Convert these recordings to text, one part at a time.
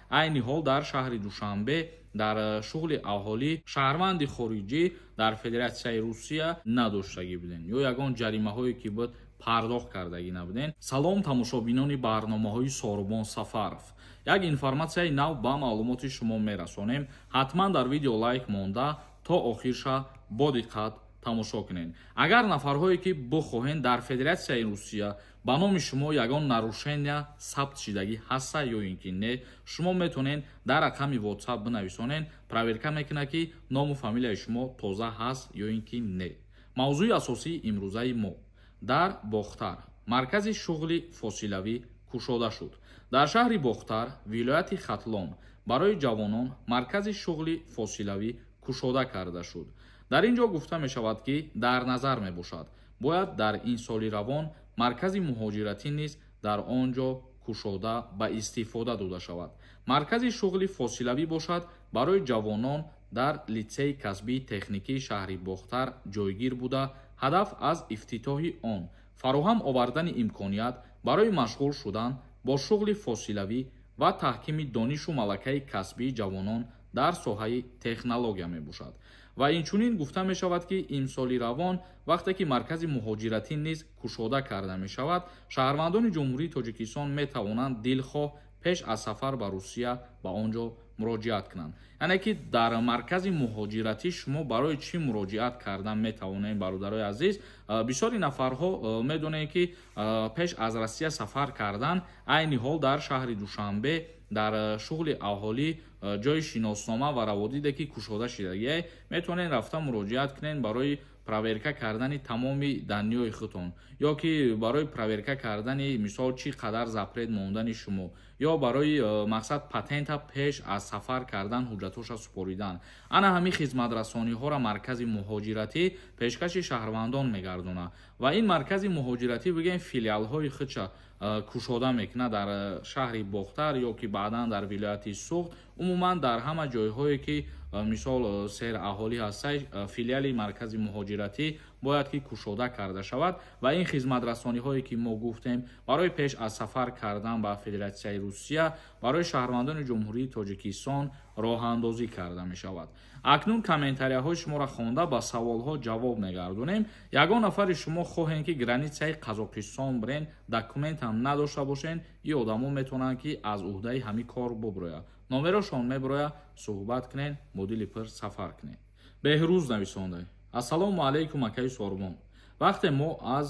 айни ҳол дар шаҳри Душанбе дар шуғли аҳолӣ шаҳрванди хориҷӣ дар Федератсияи Русия надоштагӣ буден ё ягон ҷаримаҳое ки буд пардохт кардагӣ набуден. Салом тамошобинони барномаҳои Сорубон Сафаров. Як информатсияи нав ба маълумоти шумо мерасонем. Ҳатман дар видео лайк монда то охирша бо диққат тамошо кунед. Агар нафарҳое ки бихоҳед дар Федератсияи Русия ба номи шумо ягон нарушения сабт шидагӣ ҳаста ё ин ки не, шумо метавонед дар рақами WhatsApp бинависонед, проверка мекунад ки ному фамилияи шумо тоза ҳаст ё ин ки не. мавзӯи асосии имрӯзаи мо дар Бохтар маркази шуғли фосилавӣ кушода шуд. Дар шаҳри Бохтар вилояти Хатлон барои ҷавонон маркази шуғли фосилавӣ кушода карда шуд. дар ин ҷо гуфта мешавад ки дар назар мебошад бояд дар ин соли равон маркази муҳоҷиратӣ низ дар он ҷо кушода ба истифода дода шавад. маркази шуғли фосилавӣ бошад барои ҷавонон дар литсеи касбии техникии шаҳри Бохтар ҷойгир буда, ҳадаф аз ифтитоҳи он фароҳам овардани имконият барои машғул шудан бо шуғли фосилавӣ ва таҳкими донишу малакаи касбии ҷавонон дар соҳаи технология мебошад. ва инчунин гуфта мешавад ки имсоли равон вақте ки маркази муҳоҷиратӣ низ кушода карда мешавад, шаҳрвандони ҷумҳурии Тоҷикистон метавонанд дилхоҳ пеш аз сафар ба Русия ба он ҷо муроҷиат кунанд. яъне ки дар маркази муҳоҷиратӣ шумо барои чӣ муроҷиат кардан метавонед? Бародарои азиз, бисёри нафарҳо медонед ки пеш аз Россия сафар кардан айни ҳол дар шаҳри Душанбе дар шуғли аҳолӣ ҷои шиноснома ва раводиде ки кушода шидагӣ метавонед рафта муроҷиат кунед барои проверка кардани тамоми данниёи худтон ё ки барои проверка кардани мисол чӣ қадар запрет мондани шумо ё барои мақсад патента пеш аз сафар кардан ҳуҷҷатоша супоридан. ана ҳамин хизматрасониҳоро маркази муҳоҷиратӣ пешкаши шаҳрвандон мегардонад ва ин маркази муҳоҷиратӣ бигем филиалҳои худша кушода мекунад дар шаҳри Бохтар ё ки баъдан дар вилояти Суғд, умуман дар ҳама ҷойҳое ки мисол сер аҳолӣ ҳастай филиали маркази муҳоҷиратӣ бояд ки кушода карда шавад ва ин хизматрасониҳое ки мо гуфтем барои пеш аз сафар кардан ба Федератсияи Русия барои шаҳрвандони ҷумҳурии Тоҷикистон роҳандозӣ карда мешавад. акнун комментарияҳои шуморо хонда ба саволҳо ҷавоб мегардонем. ягон нафари шумо хоҳем ки границаи Қазоқистон бирен, документам надошта бошен, ин одамо метавонанд ки аз уҳдаи ҳамин кор буброяд. номерошон меброяд, суҳбат кунед, бо дили пир сафар кунед. Беҳрӯз нависонда. Ассалому алайкум акаи Сорубон. вақте мо аз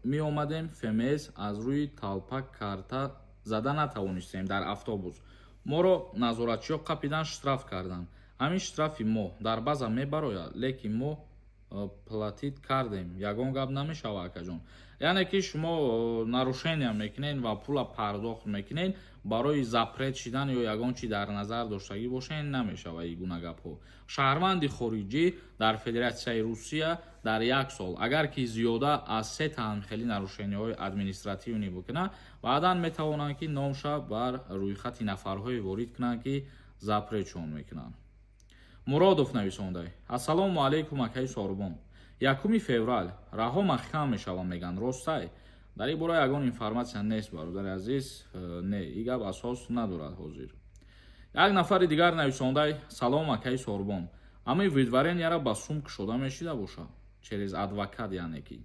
меомадем фемез аз рӯи талпа карта зада натавонистем дар автобус. моро назоратчиҳо қапидан штраф карданд. ҳамин штрафи мо дар база мебарояд, лекин мо платит кардем. ягон гап намешава акаҷон. яъне ки шумо нарушения мекунед ва пула пардохт мекунед барои запрет шидан ё ягон чи дар назар доштагӣ бошед, намешава ин гуна гапҳо. шаҳрванди хориҷӣ дар Федератсияи Русия дар як сол агар ки зиёда аз 3 та ҳамхели нарушениҳои административӣ бикунад, баъдан метавонанд ки номша бар рӯйхати нафарҳое ворид кунанд ки запретшон мекунанд. Муродов нависонда. Ассалому алайкум акаи Сорубон. 1 феврал раҳо маҳкам мешавам меган ростай? дар ин бора ягон информатсия нест бародари азиз, не, ин гап асос надорад ҳозир. як нафари дигар нависонда. Салом акаи Сорубон. ҳамин видваренияро ба сум кушода мешида боша через адвокат, яъне ки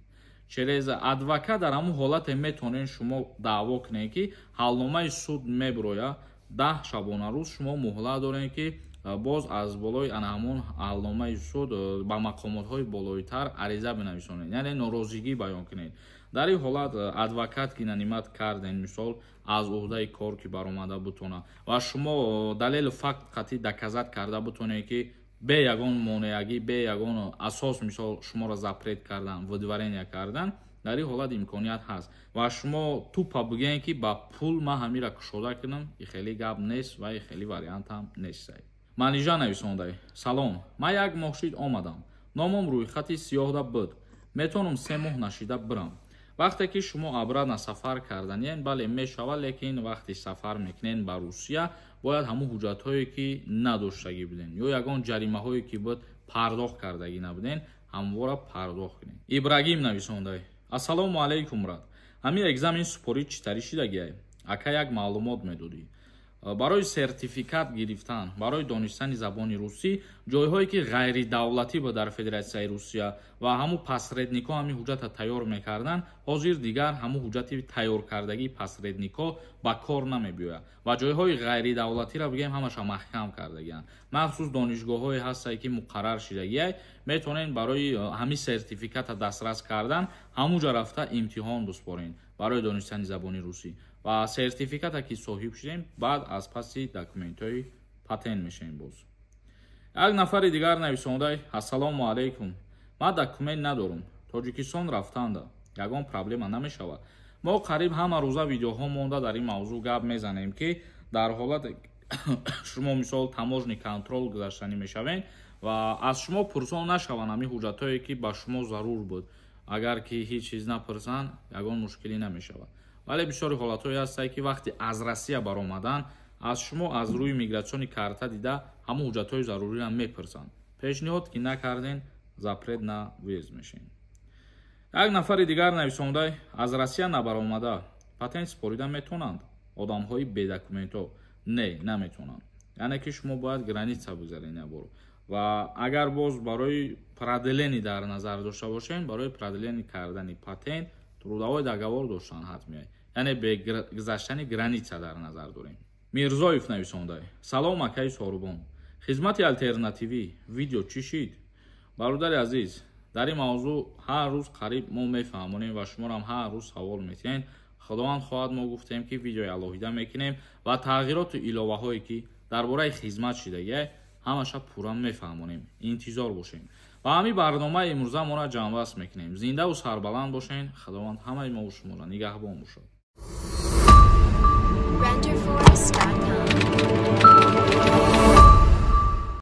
через адвокат дар ҳамун ҳолате метавонед шумо даъво кунед ки ҳалномаи суд меброяд 10 шабона рӯз шумо муҳлат доред ки боз аз болои ҳамон ҳалномаи суд ба мақомотҳои болоитар ариза бинависонед, яъне норозигӣ баён кунед. дар ин ҳолат адвокат ки нанимат карден мисол аз уҳдаи кор ки баромада бутонад ва шумо далели факт қатъӣ доказат карда бутонед ки бе ягон монеагӣ, бе ягон асос мисол шуморо запрет кардан, видварения кардан, дар ин ҳолат имконият ҳаст ва шумо тупа бигӯед ки ба пул ман ҳамира кушода кунам, ин хеле гап нест ва ин хеле вариант ҳам нест. манижа нависонда. Салом, ман як моҳшид омадам. номам рӯйхати сиёҳда буд. метавонам 3 моҳ нашида бирам. вақте ки шумо обратно сафар карданед, бале мешавад, лекин вақти сафар мекунед ба Русия бояд ҳамун ҳуҷҷатҳое ки надоштагӣ буден ё ягон ҷаримаҳое ки буд пардохт кардагӣ набуден, ҳамвора пардохт кунед. Ибрагим нависонда. Ассалому алайкум рад. ҳамин экзамен супорӣ чӣ тари шидагиай? ака як маълумот медодӣ. барои сертификат гирифтан барои донистани забони русӣ ҷойҳое ки ғайридавлатӣ ба дар Федератсияи Русия ва ҳамун посредникҳо ҳамин ҳуҷҷата тайёр мекардан, ҳозир дигар ҳамун ҳуҷҷати тайёркардагии посредникҳо ба кор намебиёяд ва ҷойҳои ғайридавлатиро бигем ҳамаша маҳкам кардагиянд. махсус донишгоҳҳое ҳастае ки муқаррар шидагияй, метавонед барои ҳамин сертификата дастрас кардан ҳамунҷа рафта имтиҳон биспорен барои донистани забони русӣ ва сертификата ки соҳиб шудем, баъд аз паси документҳои патент мешавем. боз як нафари дигар нависондай: ассалому алайкум, ман документ надорам, тоҷикистон рафтанда ягон проблема намешавад. мо қариб ҳама рӯза видеоҳо монда дар ин мавзӯъ гап мезанем ки дар ҳолате шумо мисол таможни контрол гузаштанӣ мешавед ва аз шумо пурсон нашаванд ҳамин ҳуҷҷатҳое ки ба шумо зарур буд. агар ки ҳеҷ чиз напурсанд, ягон мушкилӣ намешавад. вале бисёри ҳолатҳое ҳастанд ки вақти аз Россия баромадан аз шумо аз рӯи мигратсиони карта дида ҳамон ҳуҷҷатҳои заруриро мепурсанд. пешниҳод ки накарден, запрет на въезд мешавед. як нафари дигар нависондай: аз Россия набаромада патент спорида метавонанд одамҳои бедокументҳо? Не, наметавонанд. яъне ки шумо бояд граница бигзаред ябор ва агар боз барои продлени дар назар дошта бошем, барои продлени кардани патент трудовой договор доштан ҳатмияй, яъне гузаштани граница дар назар дорем. мирзоев нависондай: салом акаи сорубон, хизмати алтернативӣ видео чӣ шид? бародари азиз, дар ин мавзӯъ ҳар рӯз қариб мо мефаҳмонем ва шуморо ҳам ҳар рӯз савол метиҳем. худованд хоҳад, мо гуфтем ки видеои алоҳида мекунем ва тағйироту иловаҳое ки дар бораи хизмат шидагиай ҳамаша пурра мефаҳмонем. интизор бошем ва ҳамин барномаи имрӯза моро ҷамъбаст мекунем. зиндаву сарбаланд бошед. худованд ҳамаи мо шуморо нигаҳбон бошад.